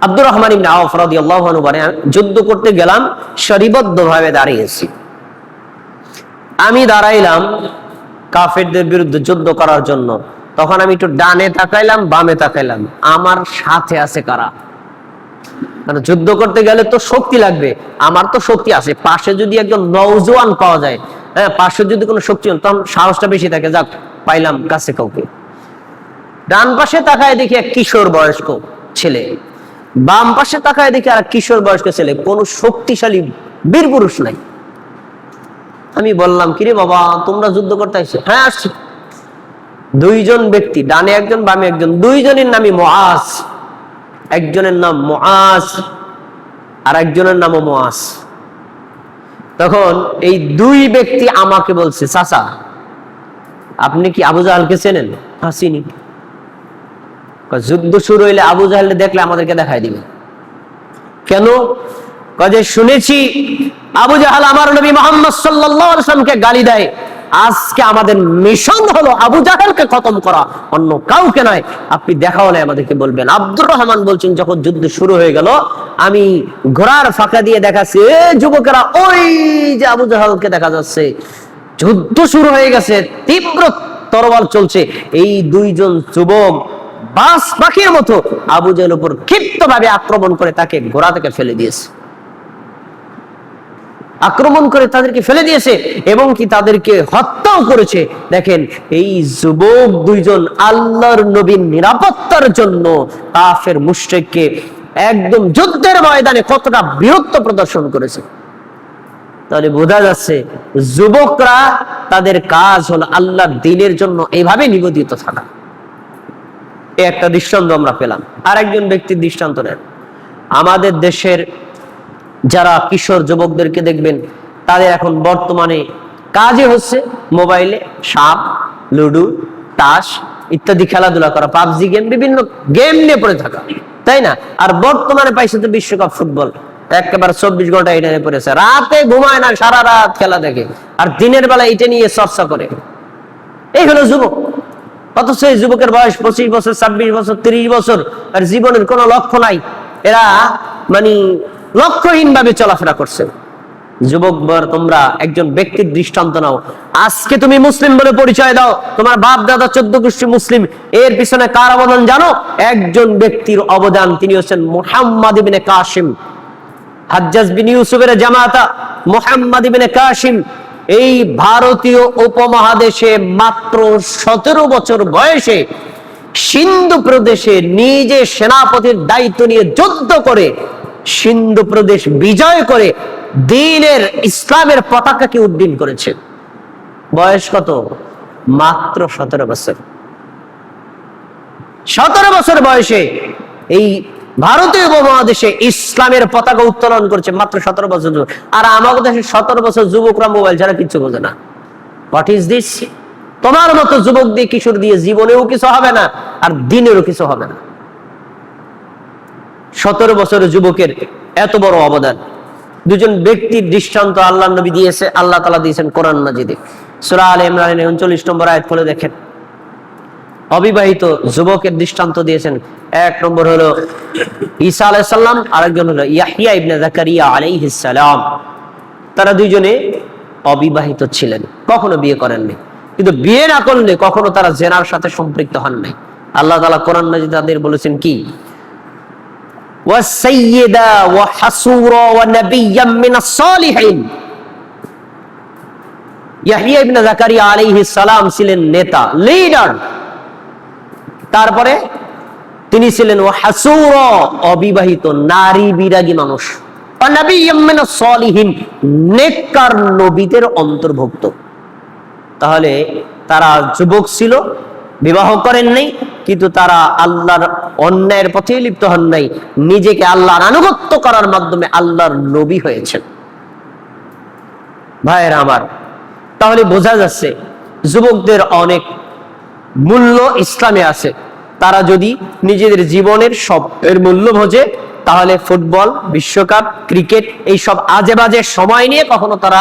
আব্দুর রহমান ইবনে আওফ রাদিয়াল্লাহু আনহু বলেন, যুদ্ধ করতে গেলাম, সারিবদ্ধভাবে দাঁড়িয়েছি। আমি দাঁড়াইলাম কাফেরদের বিরুদ্ধে যুদ্ধ করার জন্য। তখন আমি একটু ডানে তাকাইলাম, বামে তাকাইলাম, আমার সাথে আছে কারা? মানে যুদ্ধ করতে গেলে তো শক্তি লাগবে, আমার তো শক্তি আছে। পাশে যদি একজন নওজোয়ান পাওয়া যায়, হ্যাঁ, পাশে যদি কোনো শক্তি, তখন সাহসটা বেশি থাকে, যাক পাইলাম কাছে কাউকে। ডান পাশে তাকায় দেখি এক কিশোর বয়স্ক ছেলে, বাম পাশে তাকায় দেখি আর কিশোর বয়স্ক ছেলে, কোন শক্তিশালী বীর পুরুষ নাই। আমি বললাম, কিরে বাবা, তোমরা যুদ্ধ করতে আসছো? হ্যাঁ আসছি। দুইজন ব্যক্তি, ডানে একজন বামে একজন, দুইজনের নামই মুআজ। একজনের নাম মুআজ আর একজনের নামও মুআজ। তখন এই দুই ব্যক্তি আমাকে বলছে, চাচা আপনি কি আবু জাহালকে চেনেন? চিনি। যুদ্ধ শুরু হইলে আবু জাহাল দেখলে আমাদেরকে দেখাই দিবে। কেন? কাজে শুনেছি আবু জাহাল আমার নবী মুহাম্মদ সাল্লাল্লাহু আলাইহি ওয়াসাল্লামকে গালি দেয়। আজকে আমাদের মিশন হলো আবু জাহালকে খতম করা, অন্য কাউকে নয়। আপনি দেখা হলে আমাদেরকে বলবেন। আব্দুর রহমান বলছেন, যখন যুদ্ধ শুরু হয়ে গেল, আমি ঘোড়ার ফাঁকা দিয়ে দেখাচ্ছি, এ যুবকেরা, ওই যে আবু জাহালকে দেখা যাচ্ছে। যুদ্ধ শুরু হয়ে গেছে, তীব্র তরবাল চলছে। এই দুইজন যুবক বাস পাখির মতো আবু জাহেলের উপর ক্ষিপ্তভাবে আক্রমণ করে তাকে ঘোড়া থেকে ফেলে দিয়েছে। আক্রমণ করে তাদেরকে ফেলে দিয়েছে এবং কি তাদেরকে হত্যাও করেছে। দেখেন, এই যুবক দুইজন আল্লাহর নবীর নিরাপত্তার জন্য কাফের মুশরিককে একদম যুদ্ধের ময়দানে কতটা বীরত্ব প্রদর্শন করেছে। তাহলে বোঝা যাচ্ছে যুবকরা তাদের কাজ হলো আল্লাহর দ্বীনের জন্য এইভাবে নিবেদিত থাকা। একটা দৃষ্টান্ত আমরা পেলাম। আর একজন ব্যক্তির দৃষ্টান্ত নেন। আমাদের দেশের যারা কিশোর যুবকদেরকে দেখবেন, তাদের এখন বর্তমানে কাজই হচ্ছে মোবাইলে সাপ, লুডু, তাস ইত্যাদি খেলাধুলা করা, পাবজি গেম, বিভিন্ন গেম নিয়ে পড়ে থাকা, তাই না? আর বর্তমানে পাইছে তো বিশ্বকাপ ফুটবল, একেবারে 24 ঘন্টা এটা নিয়ে পড়েছে। রাতে ঘুমায় না, সারা রাত খেলা দেখে, আর দিনের বেলা এটা নিয়ে চর্চা করে। এই হলো যুবক। অথচ এই যুবকের বয়স 25 বছর, 26 বছর, 30 বছর, আর জীবনের কোনো লক্ষ্য নাই। এরা মানে লক্ষ্যহীন ভাবে চলাফেরা করছে। যুবক, তোমরা একজন ব্যক্তির দৃষ্টান্ত নাও। আজকে তুমি মুসলিম বলে পরিচয় দাও, তোমার বাপ দাদা 14 গোষ্ঠী মুসলিম। এর পিছনে কার অবদান জানো? একজন ব্যক্তির অবদান, তিনি হচ্ছেন মুহাম্মদ ইবনে কাসিম। হাজ্জাজ বিন ইউসুফের জামাতা মুহাম্মদ ইবনে কাসিম এই ভারতীয় উপমহাদেশে মাত্র 17 বছর বয়সে সিন্ধু প্রদেশে নিজে সেনাপতির দায়িত্ব নিয়ে যুদ্ধ করে সিন্ধু প্রদেশ বিজয় করে দ্বীনের ইসলামের পতাকাকে উড্ডীন করেছে। বয়স কত? মাত্র 17 বছর। 17 বছর বয়সে এই ভারতীয় উপমহাদেশে ইসলামের পতাকা উত্তোলন করেছে, মাত্র 17 বছর। আর আমাদের দেশে 17 বছর যুবকরা মোবাইল ছাড়া কিচ্ছু বোঝে না। What is this? তোমার মতো যুবক দিয়ে, কিশোর দিয়ে জীবনেও কিছু হবে না, আর দিনেরও কিছু হবে না। 17 বছরের যুবকের এত বড় অবদান। দুজন ব্যক্তির দৃষ্টান্ত আল্লাহ নবী দিয়েছে, আল্লাহ তাআলা দিয়েছেন কোরআন মাজিদে। সূরা আলে ইমরানের 39 নম্বর আয়াত খুলে দেখেন। অবিবাহিত যুবকের দৃষ্টান্ত দিয়েছেন। এক নম্বর হলো ঈসা আলাইহিস সালাম, আরেকজন হলো ইয়াহইয়া ইবনে যাকারিয়া আলাইহিস সালাম। তারা দুইজনে অবিবাহিত ছিলেন, কখনো বিয়ে করেননি। কিন্তু বিয়ে না করলে কখনো তারা জিনার সাথে সম্পৃক্ত হন নাই। আল্লাহ তাআলা কোরআন মাজিদে তাদের বলেছেন কি? ওয়াসাইয়্যিদা ওয়া হাসুরা ওয়া নাবিয়্যাম মিনাস সালিহিন। ইয়াহইয়া ইবনে যাকারিয়া আলাইহিস সালাম ছিলেন নেতা, লিডার। তারপরে তিনি ছিলেন ওয়া হাসুরা, অবিবাহিত নারী বিরাগী মানুষ, ওয়া নাবিয়্যাম মিনাস সালিহিন, নেককার নবীদের অন্তর্ভুক্ত। তাহলে তারা যুবক ছিল, বিবাহ করেন নাই, কিন্তু তারা আল্লাহর অন্যায়ের পথে লিপ্ত হন নাই, নিজেকে আল্লাহর আনুগত্য করার মাধ্যমে আল্লাহর নবী হয়েছেন। ভাইয়েরা আমার, তাহলে বোঝা যাচ্ছে যুবকদের অনেক মূল্য ইসলামে আছে। তারা যদি নিজেদের জীবনের সব এর মূল্য বোঝে, তাহলে ফুটবল, বিশ্বকাপ, ক্রিকেট, এই সব আজে বাজে সময় নিয়ে কখনো তারা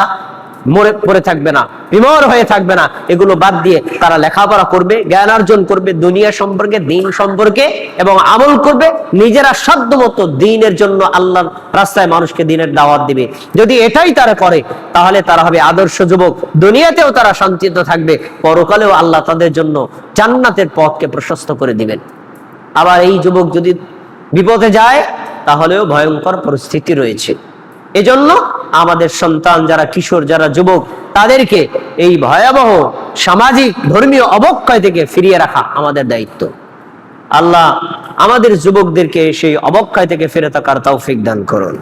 মরে পড়ে থাকবে না, বিমর হয়ে থাকবে না। এগুলো বাদ দিয়ে তারা লেখাপড়া করবে, জ্ঞান অর্জন করবে দুনিয়া সম্পর্কে, দিন সম্পর্কে, এবং আমল করবে। নিজেরা সাধ্যমতো দিনের জন্য আল্লাহর রাস্তায় মানুষকে দিনের দাওয়াত দিবে। যদি এটাই তারা করে তাহলে তারা হবে আদর্শ যুবক। দুনিয়াতেও তারা শান্তিতে থাকবে, পরকালেও আল্লাহ তাদের জন্য জান্নাতের পথকে প্রশস্ত করে দিবেন। আবার এই যুবক যদি বিপদে যায় তাহলেও ভয়ঙ্কর পরিস্থিতি রয়েছে। এজন্য আমাদের সন্তান যারা কিশোর, যারা যুবক, তাদেরকে এই ভয়াবহ সামাজিক ধর্মীয় অবক্ষয় থেকে ফিরিয়ে রাখা আমাদের দায়িত্ব। আল্লাহ আমাদের যুবকদেরকে সেই অবক্ষয় থেকে ফিরে থাকার তৌফিক দান করুন।